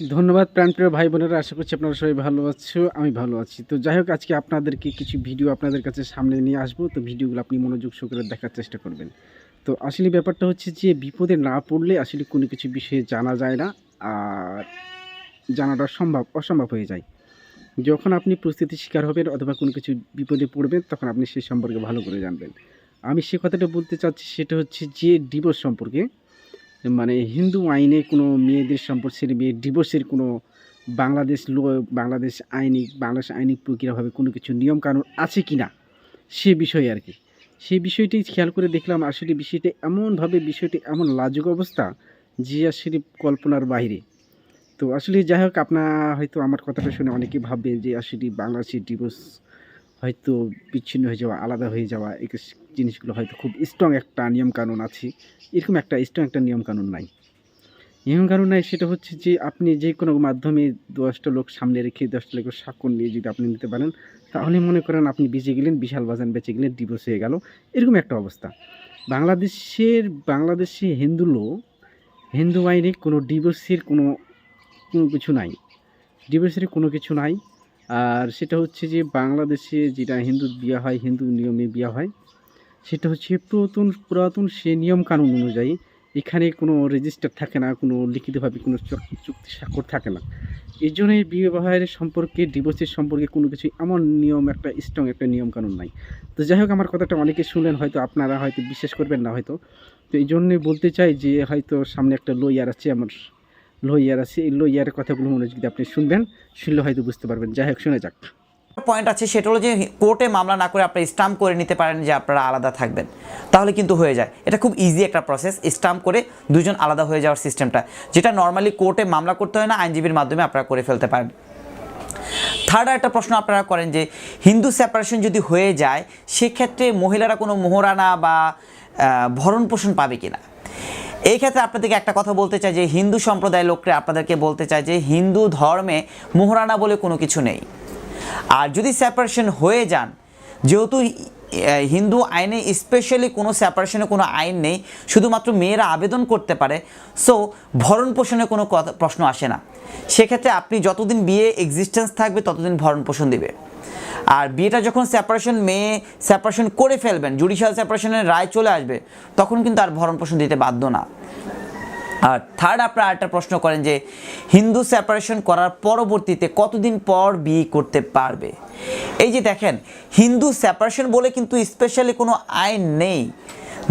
ধন্যবাদ প্রাণপ্রিয় ভাই বোনেরা, আশা করছি আপনারা সবাই ভালো আছো, আমি ভালো আছি। তো যাই হোক, আজকে আপনাদেরকে কিছু ভিডিও আপনাদের কাছে সামনে নিয়ে আসবো। তো ভিডিওগুলো আপনি মনোযোগ সহকারে দেখার চেষ্টা করবেন। তো আসলে ব্যাপারটা হচ্ছে যে বিপদে না পড়লে আসলে কোনো কিছু বিষয়ে জানা যায় না, আর জানাটা অসম্ভব হয়ে যায়। যখন আপনি প্রস্তুতির শিকার হবেন অথবা কোনো কিছু বিপদে পড়বেন, তখন আপনি সে সম্পর্কে ভালো করে জানবেন। আমি সে কথাটা বলতে চাচ্ছি, সেটা হচ্ছে যে ডিভোর্স সম্পর্কে। মানে হিন্দু আইনে কোনো মেয়েদের সম্পর্ক ছেড়ে মেয়ের ডিভোর্সের কোনো বাংলাদেশ আইনিক প্রক্রিয়াভাবে কোনো কিছু নিয়মকানুন আছে কি না, সে বিষয়ে আর কি। সেই বিষয়টি খেয়াল করে দেখলাম, আসলে বিষয়টি এমন লাজুক অবস্থা যে আসলে কল্পনার বাইরে। তো আসলে যাই হোক, আপনার হয়তো আমার কথাটা শুনে অনেকেই ভাববে যে আসলে বাংলাদেশের ডিভোর্স হয়তো বিচ্ছিন্ন হয়ে যাওয়া, আলাদা হয়ে যাওয়া, এই জিনিসগুলো হয়তো খুব স্ট্রং একটা নিয়মকানুন আছে। এরকম একটা স্ট্রং একটা নিয়মকানুন নাই। নিয়মকানুন নাই, সেটা হচ্ছে যে আপনি যে কোনো মাধ্যমে 10টা লোক সামনে রেখে 10টা লোকের স্বাক্ষর নিয়ে যদি আপনি নিতে পারেন, তাহলে মনে করেন আপনি বেঁচে গেলেন, বিশাল বাজান বেঁচে গেলেন, ডিভোর্স হয়ে গেল। এরকম একটা অবস্থা। বাংলাদেশে হিন্দু আইনে কোনো ডিভোর্সের কোনো কিছু নাই। ডিভোর্সের কোনো কিছু নাই। আর সেটা হচ্ছে যে বাংলাদেশে যেটা হিন্দুর বিয়ে হয়, হিন্দু নিয়মে বিয়ে হয়, সেটা হচ্ছে পুরাতন সে নিয়মকানুন অনুযায়ী। এখানে কোনো রেজিস্টার থাকে না, কোনো লিখিতভাবে কোনো চুক্তি স্বাক্ষর থাকে না। এই জন্য এই বিবাহের সম্পর্কে, ডিভোর্সের সম্পর্কে কোনো কিছু এমন নিয়ম, একটা স্ট্রং একটা নিয়মকানুন নাই। তো যাই হোক, আমার কথাটা অনেকে শুনলেন, হয়তো আপনারা হয়তো বিশ্বাস করবেন না হয়তো। তো এই জন্যে বলতে চাই যে হয়তো সামনে একটা লইয়ার আছে, এই লইয়ারের কথাগুলো মনোযোগ দিয়ে আপনি শুনলে হয়তো বুঝতে পারবেন। যাই হোক, শুনে যাক। পয়েন্ট আছে, সেটা হলো যে কোর্টে মামলা না করে আপনারা স্টাম্প করে নিতে পারেন যে আপনারা আলাদা থাকবেন, তাহলে কিন্তু হয়ে যায়। এটা খুব ইজি একটা প্রসেস, স্টাম্প করে দুজন আলাদা হয়ে যাওয়ার সিস্টেমটা, যেটা নর্মালি কোর্টে মামলা করতে হয় না, আইনজীবীর মাধ্যমে আপনারা করে ফেলতে পারেন। থার্ড একটা প্রশ্ন আপনারা করেন যে হিন্দু সেপারেশন যদি হয়ে যায়, সেক্ষেত্রে মহিলারা কোনো মোহরানা বা ভরণ পোষণ পাবে কিনা। এই ক্ষেত্রে আপনাদেরকে একটা কথা বলতে চাই যে হিন্দু সম্প্রদায়ের লোকরা আপনাদেরকে বলতে চায় যে হিন্দু ধর্মে মোহরানা বলে কোনো কিছু নেই। আর যদি সেপারেশন হয়ে যান, যেহেতু হিন্দু আইনে স্পেশালি কোনো সেপারেশনে কোনো আইন নেই, শুধুমাত্র মেয়েরা আবেদন করতে পারে, সো ভরণ পোষণে কোনো প্রশ্ন আসে না। সেক্ষেত্রে আপনি যতদিন বিয়ে এক্সিস্টেন্স থাকবে ততদিন ভরণ পোষণ দিবে। আর বিয়েটা যখন মেয়ে সেপারেশন করে ফেলবেন, জুডিশিয়াল সেপারেশনের রায় চলে আসবে, তখন কিন্তু আর ভরণ পোষণ দিতে বাধ্য না। আর থার্ড আপনারা আরেকটা প্রশ্ন করেন যে হিন্দু সেপারেশন করার পরবর্তীতে কতদিন পর বিয়ে করতে পারবে। এই যে দেখেন, হিন্দু সেপারেশন বলে কিন্তু স্পেশালি কোনো আইন নেই।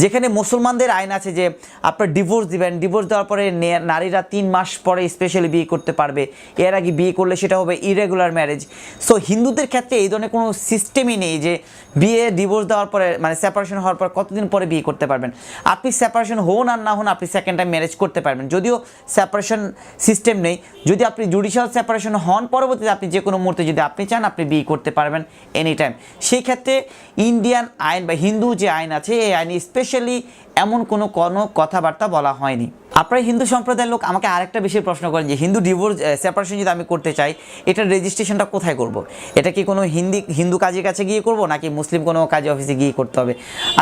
যেখানে মুসলমানদের আইন আছে যে আপনার ডিভোর্স দিবেন, ডিভোর্স দেওয়ার পরে নারীরা 3 মাস পরে স্পেশালি বিয়ে করতে পারবে, এর আগে বিয়ে করলে সেটা হবে ইরেগুলার ম্যারেজ। সো হিন্দুদের ক্ষেত্রে এই ধরনের কোনো সিস্টেমই নেই যে ডিভোর্স দেওয়ার পরে, মানে সেপারেশন হওয়ার পর কতদিন পরে বিয়ে করতে পারবেন। আপনি সেপারেশন হন আর না হন, আপনি সেকেন্ড টাইম ম্যারেজ করতে পারবেন, যদিও সেপারেশন সিস্টেম নেই। যদি আপনি জুডিশিয়াল সেপারেশন হন, পরবর্তীতে আপনি যে কোনো মুহূর্তে যদি আপনি চান, আপনি বিয়ে করতে পারবেন এনি টাইম। সেই ক্ষেত্রে ইন্ডিয়ান আইন বা হিন্দু যে আইন আছে, এই আইনে স্পেশালি এমন কোনো কথাবার্তা বলা হয়নি। আপনারা হিন্দু সম্প্রদায়ের লোক আমাকে আরেকটা বিষয়ে প্রশ্ন করেন যে হিন্দু ডিভোর্স সেপারেশন যদি আমি করতে চাই, এটার রেজিস্ট্রেশনটা কোথায় করব। এটা কি কোনো হিন্দু কাজের কাছে গিয়ে করব, নাকি মুসলিম কোনো কাজে অফিসে গিয়ে করতে হবে।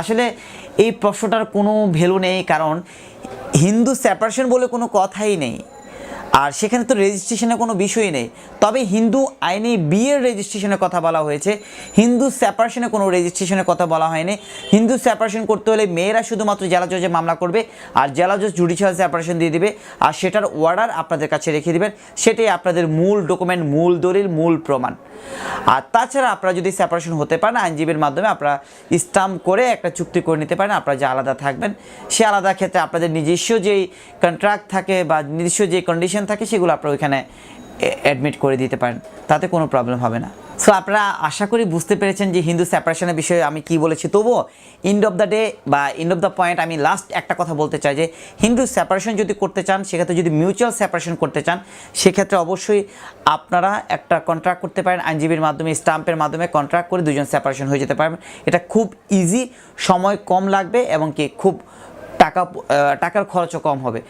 আসলে এই প্রশ্নটার কোনো ভ্যালু নেই, কারণ হিন্দু সেপারেশন বলে কোনো কথাই নেই, আর সেখানে তো রেজিস্ট্রেশনের কোনো বিষয়ই নেই। তবে হিন্দু আইনে বিয়ের রেজিস্ট্রেশনের কথা বলা হয়েছে, হিন্দু সেপারেশনে কোনো রেজিস্ট্রেশনের কথা বলা হয়নি। হিন্দু সেপারেশন করতে হলে মেয়েরা শুধুমাত্র জেলা জজে মামলা করবে, আর জেলা জজ জুডিশিয়াল সেপারেশন দিয়ে দিবে, আর সেটার অর্ডার আপনাদের কাছে রেখে দিবেন। সেটাই আপনাদের মূল ডকুমেন্ট, মূল দলিল, মূল প্রমাণ। আর তাছাড়া আপনারা যদি সেপারেশন হতে পারেন, আইনজীবীর মাধ্যমে আপনারা স্টাম্প করে একটা চুক্তি করে নিতে পারেন। আপনারা যে আলাদা থাকবেন, সে আলাদা ক্ষেত্রে আপনাদের নিজস্ব যেই কন্ট্রাক্ট থাকে বা নিজস্ব যে কন্ডিশন থাকে, সেগুলো আপনারা ওইখানে অ্যাডমিট করে দিতে পারেন, তাতে কোনো প্রবলেম হবে না। সো আপনারা আশা করি বুঝতে পেরেছেন যে হিন্দু সেপারেশনের বিষয়ে আমি কি বলেছি। তবুও এন্ড অফ দ্য ডে বা এন্ড অফ দ্য পয়েন্ট আমি লাস্ট একটা কথা বলতে চাই যে হিন্দু সেপারেশন যদি করতে চান, সেক্ষেত্রে যদি মিউচুয়াল সেপারেশন করতে চান, সেক্ষেত্রে অবশ্যই আপনারা একটা কন্ট্রাক্ট করতে পারেন আইনজীবীর মাধ্যমে, স্টাম্পের মাধ্যমে কন্ট্রাক্ট করে দুজন সেপারেশন হয়ে যেতে পারবেন। এটা খুব ইজি, সময় কম লাগবে এবং কি খুব টাকার খরচও কম হবে।